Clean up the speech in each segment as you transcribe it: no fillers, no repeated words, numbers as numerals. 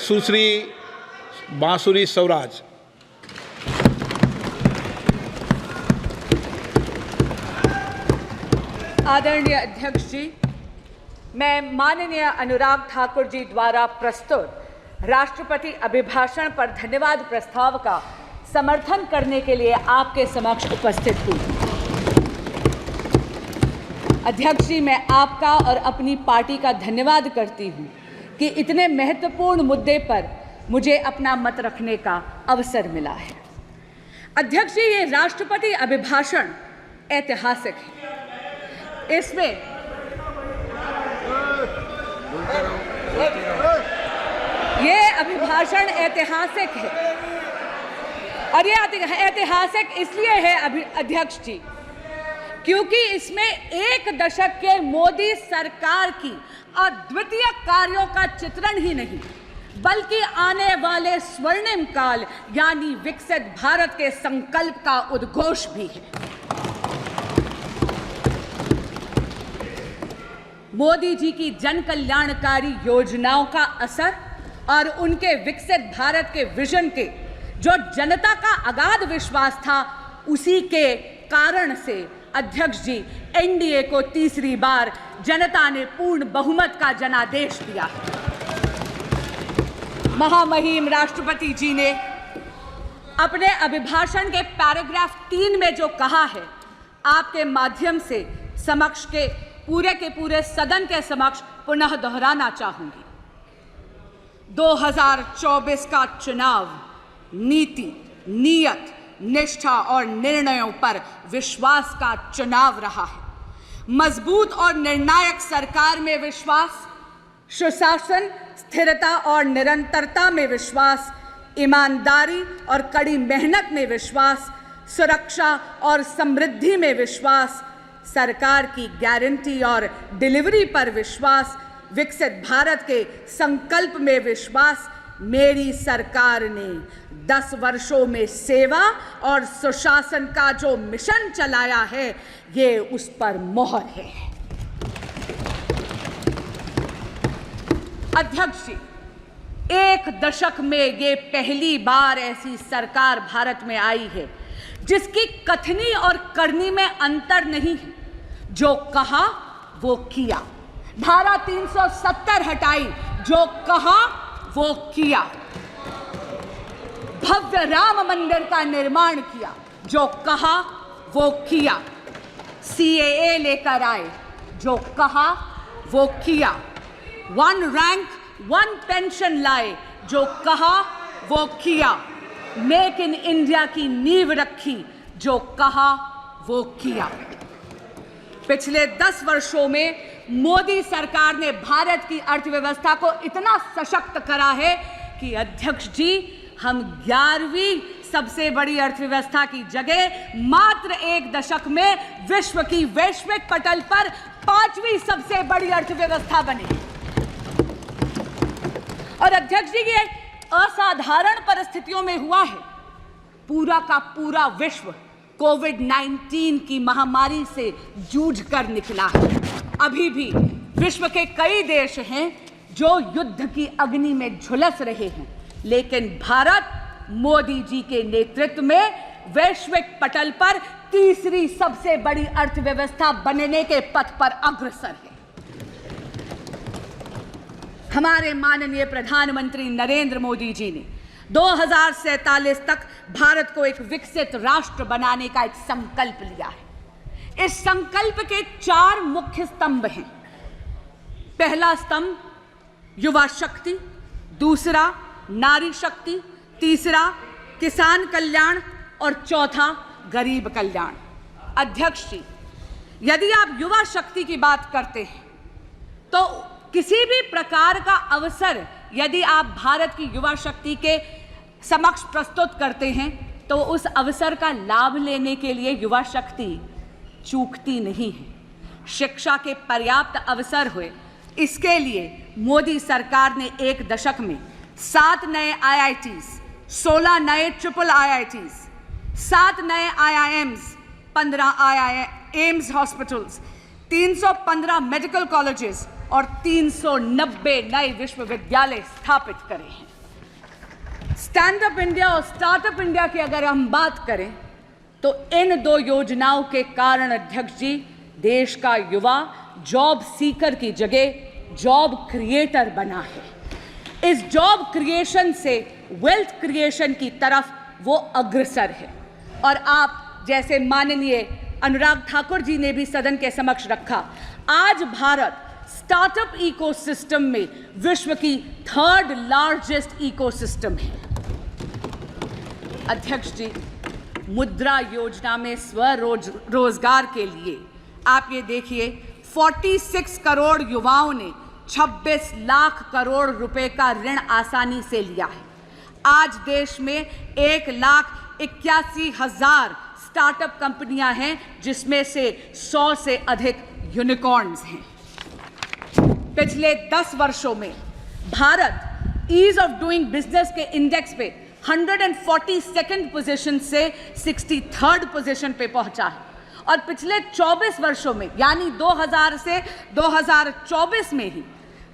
सुश्री बांसुरी स्वराज। आदरणीय अध्यक्ष जी, मैं माननीय अनुराग ठाकुर जी द्वारा प्रस्तुत राष्ट्रपति अभिभाषण पर धन्यवाद प्रस्ताव का समर्थन करने के लिए आपके समक्ष उपस्थित हुई। अध्यक्ष जी, मैं आपका और अपनी पार्टी का धन्यवाद करती हूं कि इतने महत्वपूर्ण मुद्दे पर मुझे अपना मत रखने का अवसर मिला है। अध्यक्ष जी, ये राष्ट्रपति अभिभाषण ऐतिहासिक है। इसमें ये अभिभाषण ऐतिहासिक है और ये ऐतिहासिक इसलिए है अध्यक्ष जी क्योंकि इसमें एक दशक के मोदी सरकार की अद्वितीय कार्यों का चित्रण ही नहीं बल्कि आने वाले स्वर्णिम काल यानी विकसित भारत के संकल्प का उद्घोष भी है। मोदी जी की जन कल्याणकारी योजनाओं का असर और उनके विकसित भारत के विजन के जो जनता का अगाध विश्वास था, उसी के कारण से अध्यक्ष जी एनडीए को तीसरी बार जनता ने पूर्ण बहुमत का जनादेश दिया। महामहिम राष्ट्रपति जी ने अपने अभिभाषण के पैराग्राफ 3 में जो कहा है, आपके माध्यम से समक्ष के पूरे सदन के समक्ष पुनः दोहराना चाहूंगी। 2024 का चुनाव नीति, नियत, निष्ठा और निर्णयों पर विश्वास का चुनाव रहा है। मजबूत और निर्णायक सरकार में विश्वास, सुशासन, स्थिरता और निरंतरता में विश्वास, ईमानदारी और कड़ी मेहनत में विश्वास, सुरक्षा और समृद्धि में विश्वास, सरकार की गारंटी और डिलीवरी पर विश्वास, विकसित भारत के संकल्प में विश्वास। मेरी सरकार ने 10 वर्षों में सेवा और सुशासन का जो मिशन चलाया है, ये उस पर मोहर है। अध्यक्ष जी, एक दशक में ये पहली बार ऐसी सरकार भारत में आई है जिसकी कथनी और करनी में अंतर नहीं है। जो कहा वो किया। धारा 370 हटाई, जो कहा वो किया। भव्य राम मंदिर का निर्माण किया, जो कहा वो किया। सीएए लेकर आए, जो कहा वो किया। 1 रैंक 1 पेंशन लाए, जो कहा वो किया। मेक इन इंडिया की नींव रखी, जो कहा वो किया। पिछले 10 वर्षों में मोदी सरकार ने भारत की अर्थव्यवस्था को इतना सशक्त करा है कि अध्यक्ष जी, हम 11वीं सबसे बड़ी अर्थव्यवस्था की जगह मात्र एक दशक में विश्व की वैश्विक पटल पर 5वीं सबसे बड़ी अर्थव्यवस्था बने। और अध्यक्ष जी, ये असाधारण परिस्थितियों में हुआ है। पूरा का पूरा विश्व कोविड-19 की महामारी से जूझ कर निकला है। अभी भी विश्व के कई देश हैं जो युद्ध की अग्नि में झुलस रहे हैं, लेकिन भारत मोदी जी के नेतृत्व में वैश्विक पटल पर तीसरी सबसे बड़ी अर्थव्यवस्था बनने के पथ पर अग्रसर है। हमारे माननीय प्रधानमंत्री नरेंद्र मोदी जी ने 2047 तक भारत को एक विकसित राष्ट्र बनाने का एक संकल्प लिया है। इस संकल्प के 4 मुख्य स्तंभ हैं। पहला स्तंभ युवा शक्ति, दूसरा नारी शक्ति, तीसरा किसान कल्याण और चौथा गरीब कल्याण। अध्यक्ष जी, यदि आप युवा शक्ति की बात करते हैं तो किसी भी प्रकार का अवसर यदि आप भारत की युवा शक्ति के समक्ष प्रस्तुत करते हैं तो उस अवसर का लाभ लेने के लिए युवा शक्ति चूकती नहीं है। शिक्षा के पर्याप्त अवसर हुए, इसके लिए मोदी सरकार ने एक दशक में 7 नए IITs, 16 नए ट्रिपल IITs, 7 नए IIMs, 15 AIIMS hospitals, 315 medical colleges और 390 नए विश्वविद्यालय स्थापित करे हैं। स्टैंड अप इंडिया और स्टार्टअप इंडिया की अगर हम बात करें तो इन दो योजनाओं के कारण अध्यक्ष जी, देश का युवा जॉब सीकर की जगह जॉब क्रिएटर बना है। इस जॉब क्रिएशन से वेल्थ क्रिएशन की तरफ वो अग्रसर है। और आप जैसे माननीय अनुराग ठाकुर जी ने भी सदन के समक्ष रखा, आज भारत स्टार्टअप इकोसिस्टम में विश्व की 3rd लार्जेस्ट इकोसिस्टम है। अध्यक्ष जी, मुद्रा योजना में स्वरोजगार के लिए आप ये देखिए 46 करोड़ युवाओं ने 26 लाख करोड़ रुपए का ऋण आसानी से लिया है। आज देश में 1,81,000 स्टार्टअप कंपनियां हैं, जिसमें से 100 से अधिक यूनिकॉर्न्स हैं। पिछले 10 वर्षों में Bharat ease of doing business के इंडेक्स पे 142nd पोजीशन से 63rd पोजीशन पे पहुंचा है। और पिछले 24 वर्षों में यानी 2000 से 2024 में ही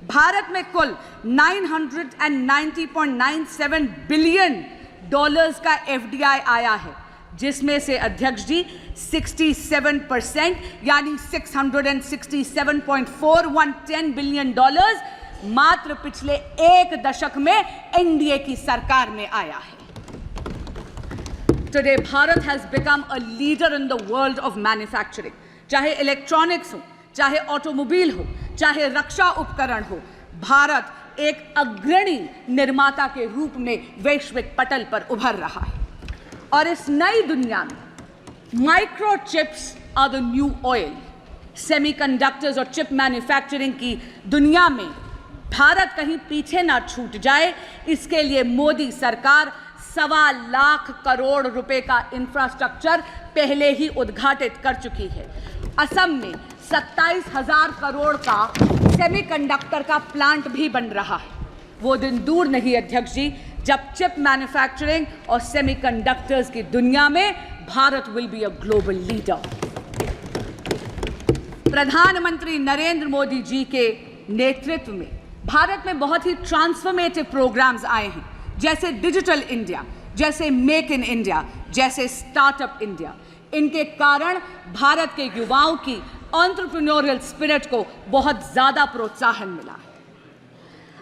भारत में कुल $990.97 बिलियन का FDI आया है, जिसमें से अध्यक्ष जी 67% यानी $667.4110 बिलियन मात्र पिछले एक दशक में एनडीए की सरकार में आया है। Today, Bharat has become a leader in the world of manufacturing. चाहे इलेक्ट्रॉनिक्स हो, चाहे ऑटोमोबाइल हो, चाहे रक्षा उपकरण हो, भारत एक अग्रणी निर्माता के रूप में वैश्विक पटल पर उभर रहा है। और इस नई दुनिया में microchips are the new oil. Semiconductors और चिप मैन्युफैक्चरिंग की दुनिया में भारत कहीं पीछे ना छूट जाए, इसके लिए मोदी सरकार 1.25 लाख करोड़ रुपए का इंफ्रास्ट्रक्चर पहले ही उद्घाटित कर चुकी है। असम में 27,000 करोड़ का सेमीकंडक्टर का प्लांट भी बन रहा है। वो दिन दूर नहीं अध्यक्ष जी, जब चिप मैन्युफैक्चरिंग और सेमीकंडक्टर्स की दुनिया में Bharat will be a global leader. प्रधानमंत्री नरेंद्र मोदी जी के नेतृत्व में भारत में बहुत ही ट्रांसफॉर्मेटिव प्रोग्राम्स आए हैं, जैसे डिजिटल इंडिया, जैसे मेक इन इंडिया, जैसे स्टार्टअप इंडिया। इनके कारण भारत के युवाओं की एंटरप्रेन्योरियल स्पिरिट को बहुत ज्यादा प्रोत्साहन मिला है।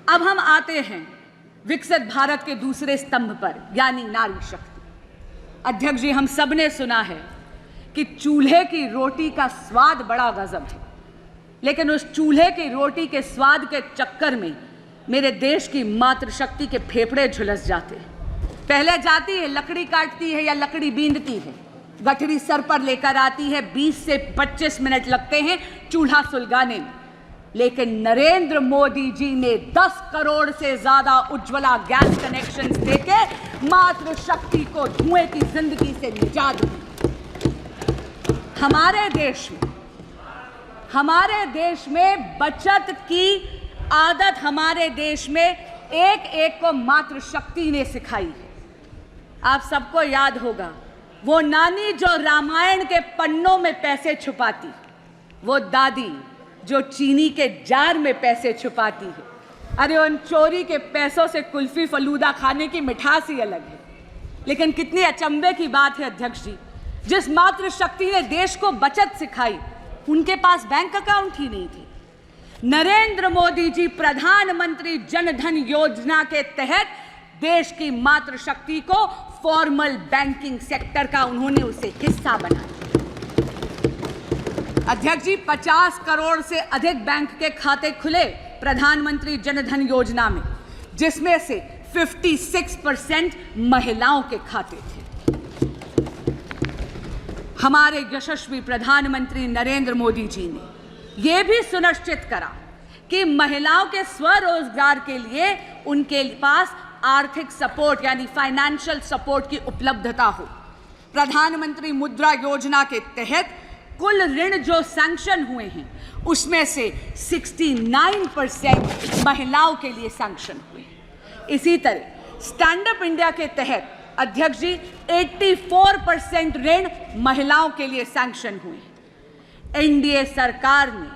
अब हम आते हैं विकसित भारत के दूसरे स्तंभ पर, यानी नारी शक्ति। अध्यक्ष जी, हम सब ने सुना है कि चूल्हे की रोटी का स्वाद बड़ा गजब है, लेकिन उस चूल्हे की रोटी के स्वाद के चक्कर में मेरे देश की मातृशक्ति के फेफड़े झुलस जाते हैं। पहले जाती है, लकड़ी काटती है या लकड़ी बींदती है, गठरी सर पर लेकर आती है, 20 से 25 मिनट लगते हैं चूल्हा सुलगाने में। लेकिन नरेंद्र मोदी जी ने 10 करोड़ से ज्यादा उज्ज्वला गैस कनेक्शंस देके मातृशक्ति को धुएं की जिंदगी से निजात दी। हमारे देश में बचत की आदत हमारे देश में एक एक को मातृशक्ति ने सिखाई है। आप सबको याद होगा वो नानी जो रामायण के पन्नों में पैसे छुपाती, वो दादी जो चीनी के जार में पैसे छुपाती है। अरे उन चोरी के पैसों से कुल्फी फलूदा खाने की मिठास ही अलग है। लेकिन कितनी अचंभे की बात है अध्यक्ष जी, जिस मातृशक्ति ने देश को बचत सिखाई, उनके पास बैंक अकाउंट ही नहीं थी। नरेंद्र मोदी जी प्रधानमंत्री जन धन योजना के तहत देश की मातृशक्ति को फॉर्मल बैंकिंग सेक्टर का उन्होंने उसे हिस्सा बनाया। अध्यक्ष जी, 50 करोड़ से अधिक बैंक के खाते खुले प्रधानमंत्री जन धन योजना में, जिसमें से 56% महिलाओं के खाते थे। हमारे यशस्वी प्रधानमंत्री नरेंद्र मोदी जी ने यह भी सुनिश्चित करा कि महिलाओं के स्वरोजगार के लिए उनके पास आर्थिक सपोर्ट यानी फाइनेंशियल सपोर्ट की उपलब्धता हो। प्रधानमंत्री मुद्रा योजना के तहत कुल ऋण जो सैंक्शन हुए हैं, उसमें से 69% महिलाओं के लिए सैंक्शन हुए। इसी तरह स्टैंड अप इंडिया के तहत अध्यक्ष जी 84% ऋण महिलाओं के लिए सैंक्शन हुए। एनडीए सरकार ने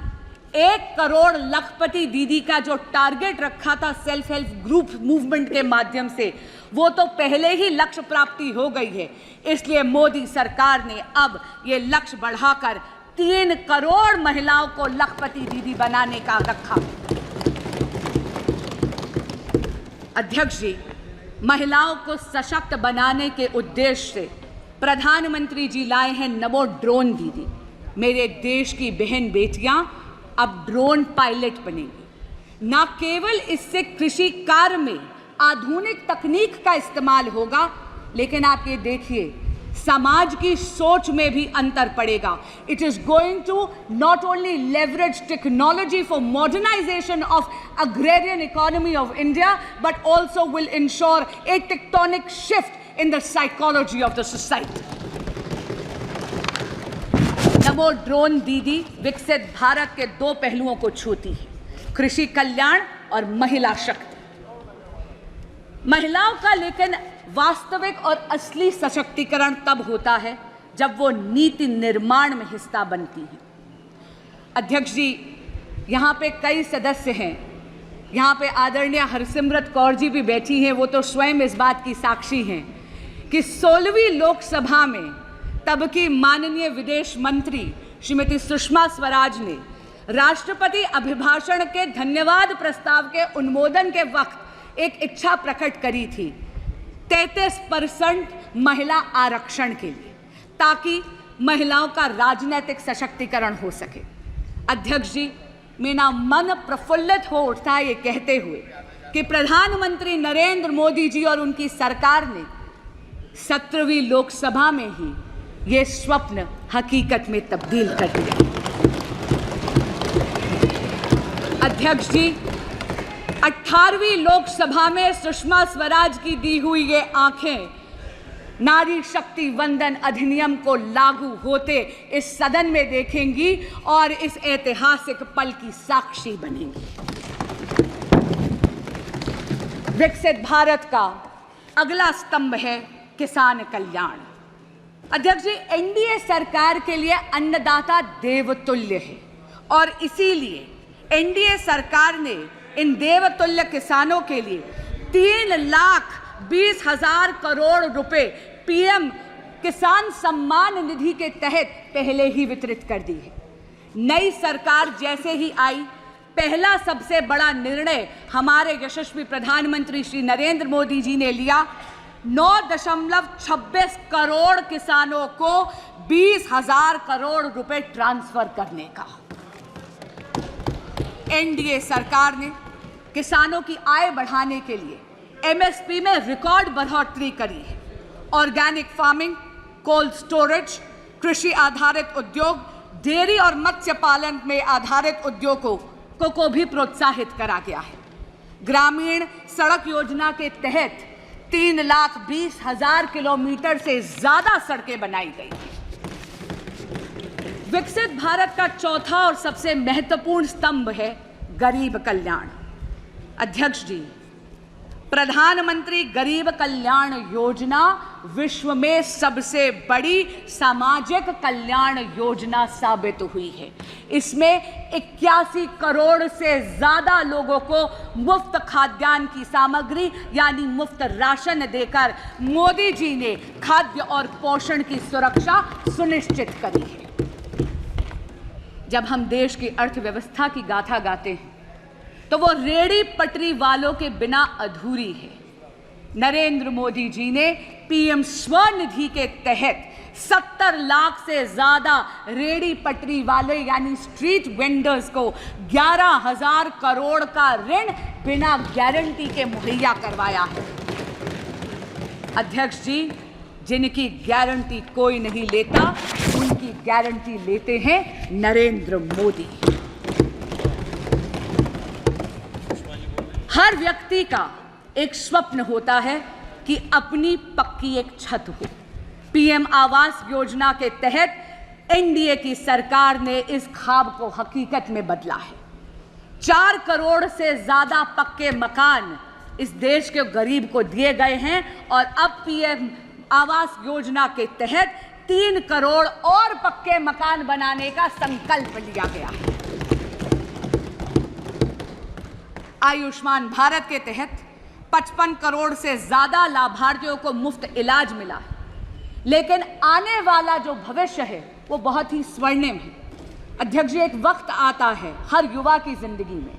1 करोड़ लखपति दीदी का जो टारगेट रखा था सेल्फ हेल्प ग्रुप मूवमेंट के माध्यम से, वो तो पहले ही लक्ष्य प्राप्ति हो गई है। इसलिए मोदी सरकार ने अब ये लक्ष्य बढ़ाकर 3 करोड़ महिलाओं को लखपति दीदी बनाने का रखा। अध्यक्ष जी, महिलाओं को सशक्त बनाने के उद्देश्य से प्रधानमंत्री जी लाए हैं नमो ड्रोन दीदी। मेरे देश की बहन बेटियां अब ड्रोन पायलट बनेंगी। न केवल इससे कृषि कार्य में आधुनिक तकनीक का इस्तेमाल होगा, लेकिन आप ये देखिए समाज की सोच में भी अंतर पड़ेगा। It is going to not only leverage technology for modernisation of agrarian economy of India, but also will ensure a tectonic shift in the psychology of the society. Namo drone Didi Viksit Bharat के 2 पहलुओं को छूती है, कृषि कल्याण और महिला शक्ति। महिलाओं का लेकिन वास्तविक और असली सशक्तिकरण तब होता है जब वो नीति निर्माण में हिस्सा बनती है। अध्यक्ष जी, यहाँ पे कई सदस्य हैं, यहाँ पे आदरणीय हरसिमरत कौर जी भी बैठी हैं, वो तो स्वयं इस बात की साक्षी हैं कि 16वीं लोकसभा में तब की माननीय विदेश मंत्री श्रीमती सुषमा स्वराज ने राष्ट्रपति अभिभाषण के धन्यवाद प्रस्ताव के अनुमोदन के वक्त एक इच्छा प्रकट करी थी 33% महिला आरक्षण के लिए, ताकि महिलाओं का राजनीतिक सशक्तिकरण हो सके। अध्यक्ष जी, मेरा मन प्रफुल्लित हो उठता है ये कहते हुए कि प्रधानमंत्री नरेंद्र मोदी जी और उनकी सरकार ने 17वीं लोकसभा में ही ये स्वप्न हकीकत में तब्दील कर दिया। अध्यक्ष जी, 18वीं लोकसभा में सुषमा स्वराज की दी हुई ये आंखें नारी शक्ति वंदन अधिनियम को लागू होते इस सदन में देखेंगी और इस ऐतिहासिक पल की साक्षी बनेंगी। विकसित भारत का अगला स्तंभ है किसान कल्याण। अध्यक्ष जी, एनडीए सरकार के लिए अन्नदाता देवतुल्य है और इसीलिए एनडीए सरकार ने इन देवतुल्य किसानों के लिए 3,20,000 करोड़ रुपए पीएम किसान सम्मान निधि के तहत पहले ही वितरित कर दी है। नई सरकार जैसे ही आई, पहला सबसे बड़ा निर्णय हमारे यशस्वी प्रधानमंत्री श्री नरेंद्र मोदी जी ने लिया 9.26 करोड़ किसानों को 20,000 करोड़ रुपए ट्रांसफर करने का। एनडीए सरकार ने किसानों की आय बढ़ाने के लिए एमएसपी में रिकॉर्ड बढ़ोतरी करी है। ऑर्गेनिक फार्मिंग, कोल्ड स्टोरेज, कृषि आधारित उद्योग, डेयरी और मत्स्य पालन में आधारित उद्योगों को भी प्रोत्साहित करा गया है। ग्रामीण सड़क योजना के तहत 3,20,000 किलोमीटर से ज्यादा सड़कें बनाई गई। विकसित भारत का चौथा और सबसे महत्वपूर्ण स्तंभ है गरीब कल्याण। अध्यक्ष जी, प्रधानमंत्री गरीब कल्याण योजना विश्व में सबसे बड़ी सामाजिक कल्याण योजना साबित हुई है। इसमें 81 करोड़ से ज्यादा लोगों को मुफ्त खाद्यान्न की सामग्री यानी मुफ्त राशन देकर मोदी जी ने खाद्य और पोषण की सुरक्षा सुनिश्चित करी है। जब हम देश की अर्थव्यवस्था की गाथा गाते हैं तो वो रेड़ी पटरी वालों के बिना अधूरी है। नरेंद्र मोदी जी ने पीएम स्वनिधि के तहत 70 लाख से ज्यादा रेड़ी पटरी वाले यानी स्ट्रीट वेंडर्स को 11,000 करोड़ का ऋण बिना गारंटी के मुहैया करवाया है। अध्यक्ष जी, जिनकी गारंटी कोई नहीं लेता, उनकी गारंटी लेते हैं नरेंद्र मोदी। हर व्यक्ति का एक स्वप्न होता है कि अपनी पक्की एक छत हो। पीएम आवास योजना के तहत एनडीए की सरकार ने इस ख्वाब को हकीकत में बदला है। 4 करोड़ से ज्यादा पक्के मकान इस देश के गरीब को दिए गए हैं और अब पीएम आवास योजना के तहत 3 करोड़ और पक्के मकान बनाने का संकल्प लिया गया है। आयुष्मान भारत के तहत 55 करोड़ से ज्यादा लाभार्थियों को मुफ्त इलाज मिला है, लेकिन आने वाला जो भविष्य है वो बहुत ही स्वर्णिम है। अध्यक्ष जी, एक वक्त आता है हर युवा की जिंदगी में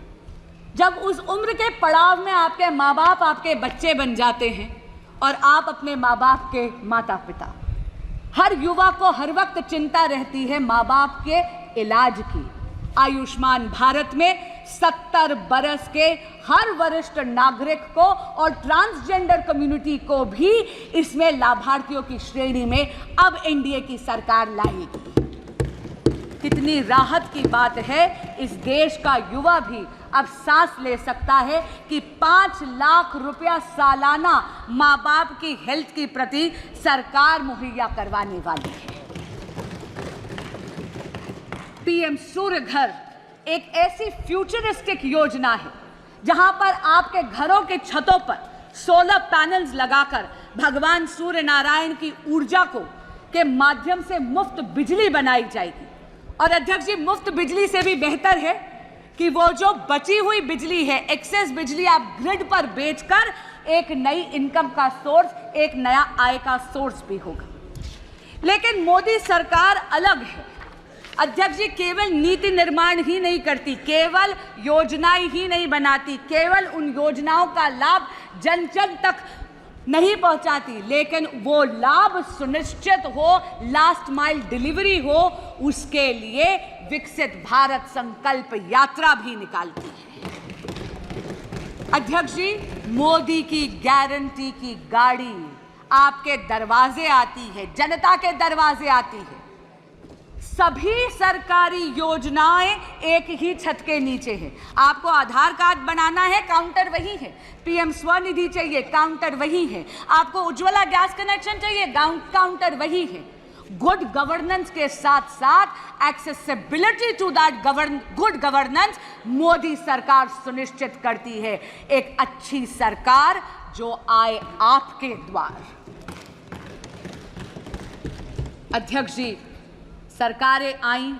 जब उस उम्र के पड़ाव में आपके माँ बाप आपके बच्चे बन जाते हैं और आप अपने माँ बाप के माता पिता। हर युवा को हर वक्त चिंता रहती है माँ बाप के इलाज की। आयुष्मान भारत में 70 बरस के हर वरिष्ठ नागरिक को और ट्रांसजेंडर कम्युनिटी को भी इसमें लाभार्थियों की श्रेणी में अब एनडीए की सरकार लाएगी। कितनी राहत की बात है, इस देश का युवा भी अब सांस ले सकता है कि 5 लाख रुपया सालाना माँ बाप की हेल्थ के प्रति सरकार मुहैया करवाने वाली है। पीएम सूर्य घर एक ऐसी फ्यूचरिस्टिक योजना है जहां पर आपके घरों के छतों पर सोलर पैनल्स लगाकर भगवान सूर्य नारायण की ऊर्जा को के माध्यम से मुफ्त बिजली बनाई जाएगी। और अध्यक्ष जी, मुफ्त बिजली से भी बेहतर है कि वो जो बची हुई बिजली है, एक्सेस बिजली, आप ग्रिड पर बेचकर एक नई इनकम का सोर्स, एक नया आय का सोर्स भी होगा। लेकिन मोदी सरकार अलग है अध्यक्ष जी, केवल नीति निर्माण ही नहीं करती, केवल योजनाएं ही नहीं बनाती, केवल उन योजनाओं का लाभ जन जन तक नहीं पहुंचाती, लेकिन वो लाभ सुनिश्चित हो, लास्ट माइल डिलीवरी हो, उसके लिए विकसित भारत संकल्प यात्रा भी निकालती है। अध्यक्ष जी, मोदी की गारंटी की गाड़ी आपके दरवाजे आती है, जनता के दरवाजे आती है। सभी सरकारी योजनाएं एक ही छत के नीचे है। आपको आधार कार्ड बनाना है, काउंटर वही है। पीएम स्वनिधि चाहिए, काउंटर वही है। आपको उज्ज्वला गैस कनेक्शन चाहिए, काउंटर वही है। गुड गवर्नेंस के साथ साथ accessibility to that good governance Modi सरकार सुनिश्चित करती है। एक अच्छी सरकार जो आए आपके द्वार। अध्यक्ष जी, सरकारें आईं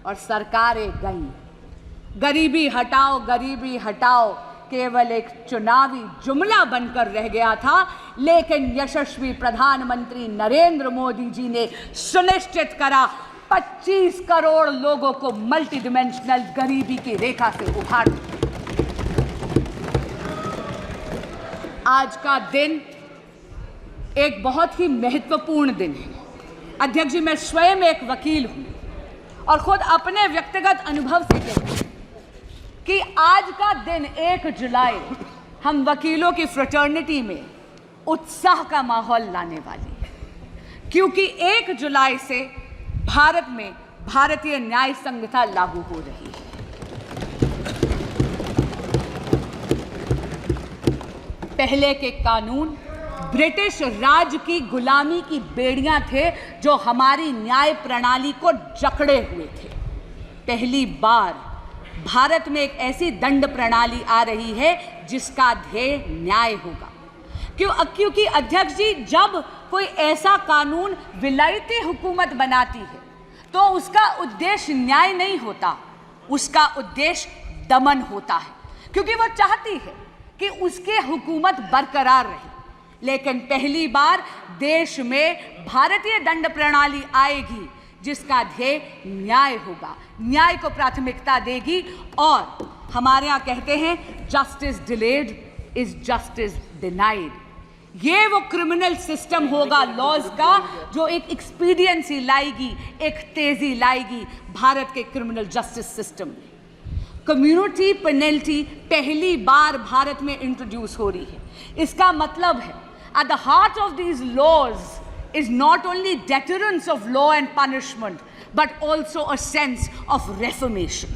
और सरकारें गईं। गरीबी हटाओ, गरीबी हटाओ केवल एक चुनावी जुमला बनकर रह गया था, लेकिन यशस्वी प्रधानमंत्री नरेंद्र मोदी जी ने सुनिश्चित करा 25 करोड़ लोगों को मल्टी डिमेंशनल गरीबी की रेखा से उखाड़। आज का दिन एक बहुत ही महत्वपूर्ण दिन है। अध्यक्ष जी, मैं स्वयं एक वकील हूं और खुद अपने व्यक्तिगत अनुभव से कहती हूं कि आज का दिन 1 जुलाई हम वकीलों की फ्रेटर्निटी में उत्साह का माहौल लाने वाली है, क्योंकि 1 जुलाई से भारत में भारतीय न्याय संहिता लागू हो रही है। पहले के कानून ब्रिटिश राज की गुलामी की बेड़ियां थे जो हमारी न्याय प्रणाली को जकड़े हुए थे। पहली बार भारत में एक ऐसी दंड प्रणाली आ रही है जिसका ध्येय न्याय होगा। क्योंकि अध्यक्ष जी, जब कोई ऐसा कानून विलायती हुकूमत बनाती है तो उसका उद्देश्य न्याय नहीं होता, उसका उद्देश्य दमन होता है, क्योंकि वो चाहती है कि उसकी हुकूमत बरकरार रहे। लेकिन पहली बार देश में भारतीय दंड प्रणाली आएगी जिसका ध्येय न्याय होगा, न्याय को प्राथमिकता देगी। और हमारे यहाँ कहते हैं justice delayed is justice denied. ये वो क्रिमिनल सिस्टम होगा लॉज का जो एक एक्सपीडियंसी लाएगी, एक तेजी लाएगी भारत के क्रिमिनल जस्टिस सिस्टम में। कम्युनिटी पेनल्टी पहली बार भारत में इंट्रोड्यूस हो रही है। इसका मतलब है at the heart of these laws is not only deterrence of law and punishment but also a sense of reformation.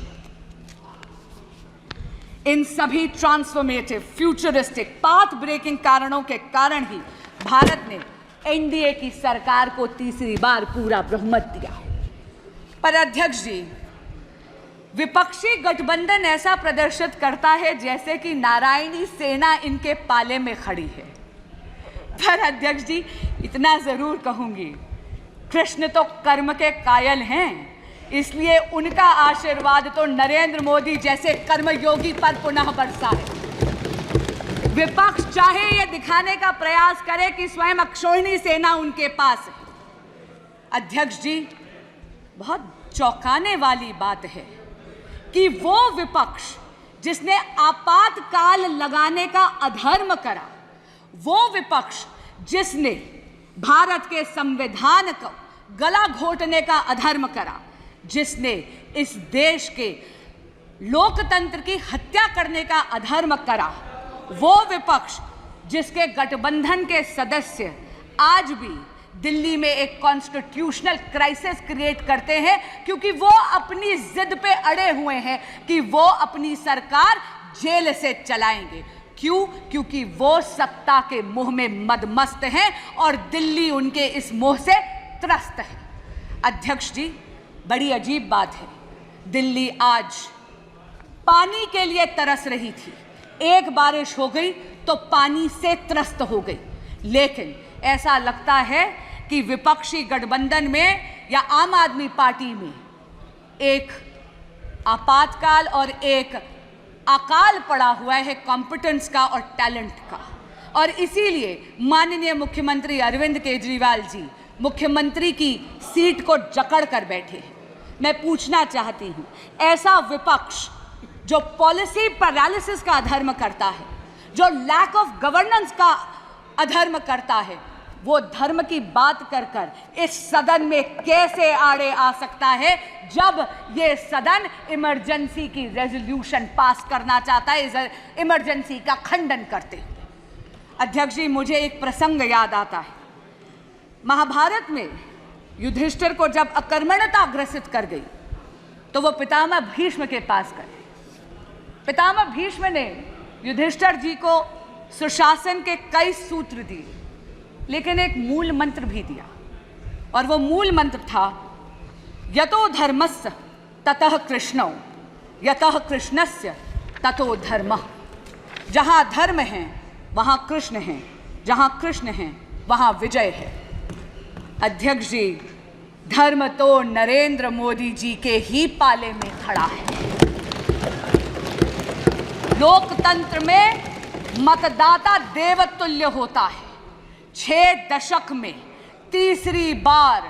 इन सभी ट्रांसफॉर्मेटिव, फ्यूचरिस्टिक, पाथ ब्रेकिंग कारणों के कारण ही भारत ने एनडीए की सरकार को तीसरी बार पूरा बहुमत दिया है। पर अध्यक्ष जी, विपक्षी गठबंधन ऐसा प्रदर्शित करता है जैसे कि नारायणी सेना इनके पाले में खड़ी है। पर अध्यक्ष जी, इतना जरूर कहूंगी, कृष्ण तो कर्म के कायल हैं, इसलिए उनका आशीर्वाद तो नरेंद्र मोदी जैसे कर्मयोगी पर पुनः बरसा है। विपक्ष चाहे ये दिखाने का प्रयास करे कि स्वयं अक्षौहिणी सेना उनके पास है। अध्यक्ष जी, बहुत चौंकाने वाली बात है कि वो विपक्ष जिसने आपातकाल लगाने का अधर्म करा, वो विपक्ष जिसने भारत के संविधान को गला घोटने का अधर्म करा, जिसने इस देश के लोकतंत्र की हत्या करने का अधर्म करा, वो विपक्ष जिसके गठबंधन के सदस्य आज भी दिल्ली में एक कॉन्स्टिट्यूशनल क्राइसिस क्रिएट करते हैं क्योंकि वो अपनी जिद पे अड़े हुए हैं कि वो अपनी सरकार जेल से चलाएंगे। क्यों? क्योंकि वो सत्ता के मोह में मदमस्त हैं और दिल्ली उनके इस मोह से त्रस्त है। अध्यक्ष जी, बड़ी अजीब बात है, दिल्ली आज पानी के लिए तरस रही थी, एक बारिश हो गई तो पानी से त्रस्त हो गई। लेकिन ऐसा लगता है कि विपक्षी गठबंधन में या आम आदमी पार्टी में एक आपातकाल और एक अकाल पड़ा हुआ है कॉम्पिटेंस का और टैलेंट का, और इसीलिए माननीय मुख्यमंत्री अरविंद केजरीवाल जी मुख्यमंत्री की सीट को जकड़ कर बैठे हैं। मैं पूछना चाहती हूं, ऐसा विपक्ष जो पॉलिसी पैरालिसिस का अधर्म करता है, जो लैक ऑफ गवर्नेंस का अधर्म करता है, वो धर्म की बात कर कर इस सदन में कैसे आड़े आ सकता है जब ये सदन इमरजेंसी की रेजोल्यूशन पास करना चाहता है, इस इमरजेंसी का खंडन करते हुए। अध्यक्ष जी, मुझे एक प्रसंग याद आता है। महाभारत में युधिष्ठिर को जब अकर्मण्यता ग्रसित कर गई तो वो पितामह भीष्म के पास गए। पितामह भीष्म ने युधिष्ठिर जी को सुशासन के कई सूत्र दिए, लेकिन एक मूल मंत्र भी दिया, और वो मूल मंत्र था यतो धर्मस्य ततः कृष्णो, यतः कृष्णस्य ततो धर्मः। जहाँ धर्म है वहाँ कृष्ण है, जहाँ कृष्ण है वहाँ विजय है। अध्यक्ष जी, धर्म तो नरेंद्र मोदी जी के ही पाले में खड़ा है। लोकतंत्र में मतदाता देवतुल्य होता है। 6 दशक में तीसरी बार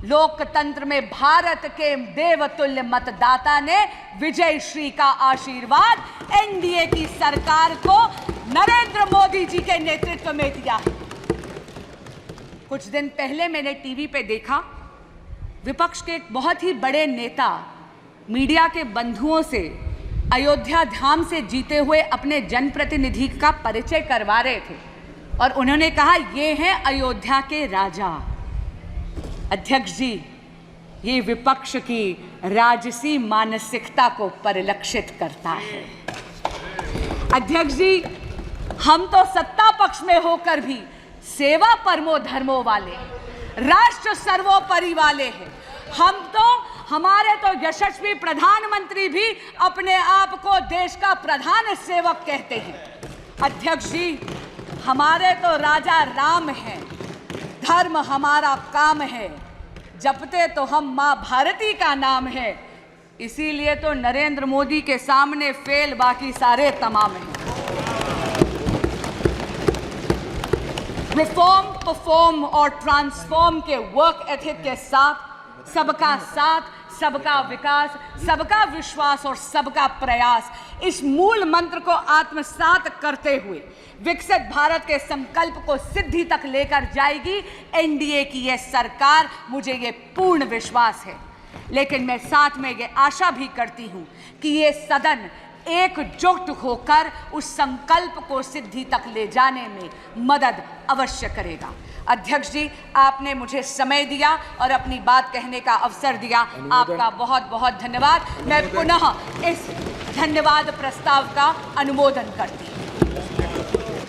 लोकतंत्र में भारत के देवतुल्य मतदाता ने विजय श्री का आशीर्वाद एनडीए की सरकार को नरेंद्र मोदी जी के नेतृत्व में दिया है। कुछ दिन पहले मैंने टीवी पे देखा, विपक्ष के एक बहुत ही बड़े नेता मीडिया के बंधुओं से अयोध्या धाम से जीते हुए अपने जनप्रतिनिधि का परिचय करवा रहे थे और उन्होंने कहा, ये हैं अयोध्या के राजा। अध्यक्ष जी, ये विपक्ष की राजसी मानसिकता को परिलक्षित करता है। अध्यक्ष जी, हम तो सत्ता पक्ष में होकर भी सेवा परमो धर्मो वाले, राष्ट्र सर्वोपरि वाले हैं। हमारे तो यशस्वी प्रधानमंत्री भी अपने आप को देश का प्रधान सेवक कहते हैं। अध्यक्ष जी, हमारे तो राजा राम हैं, धर्म हमारा काम है, जपते तो हम माँ भारती का नाम है। इसीलिए तो नरेंद्र मोदी के सामने फेल बाकी सारे तमाम हैं। रिफॉर्म, परफॉर्म और ट्रांसफॉर्म के वर्क एथिक के साथ सबका विकास, सबका विश्वास और सबका प्रयास, इस मूल मंत्र को आत्मसात करते हुए विकसित भारत के संकल्प को सिद्धि तक लेकर जाएगी एनडीए की यह सरकार, मुझे ये पूर्ण विश्वास है। लेकिन मैं साथ में ये आशा भी करती हूँ कि ये सदन एकजुट होकर उस संकल्प को सिद्धि तक ले जाने में मदद अवश्य करेगा। अध्यक्ष जी, आपने मुझे समय दिया और अपनी बात कहने का अवसर दिया, आपका बहुत बहुत धन्यवाद। मैं पुनः इस धन्यवाद प्रस्ताव का अनुमोदन करती हूँ।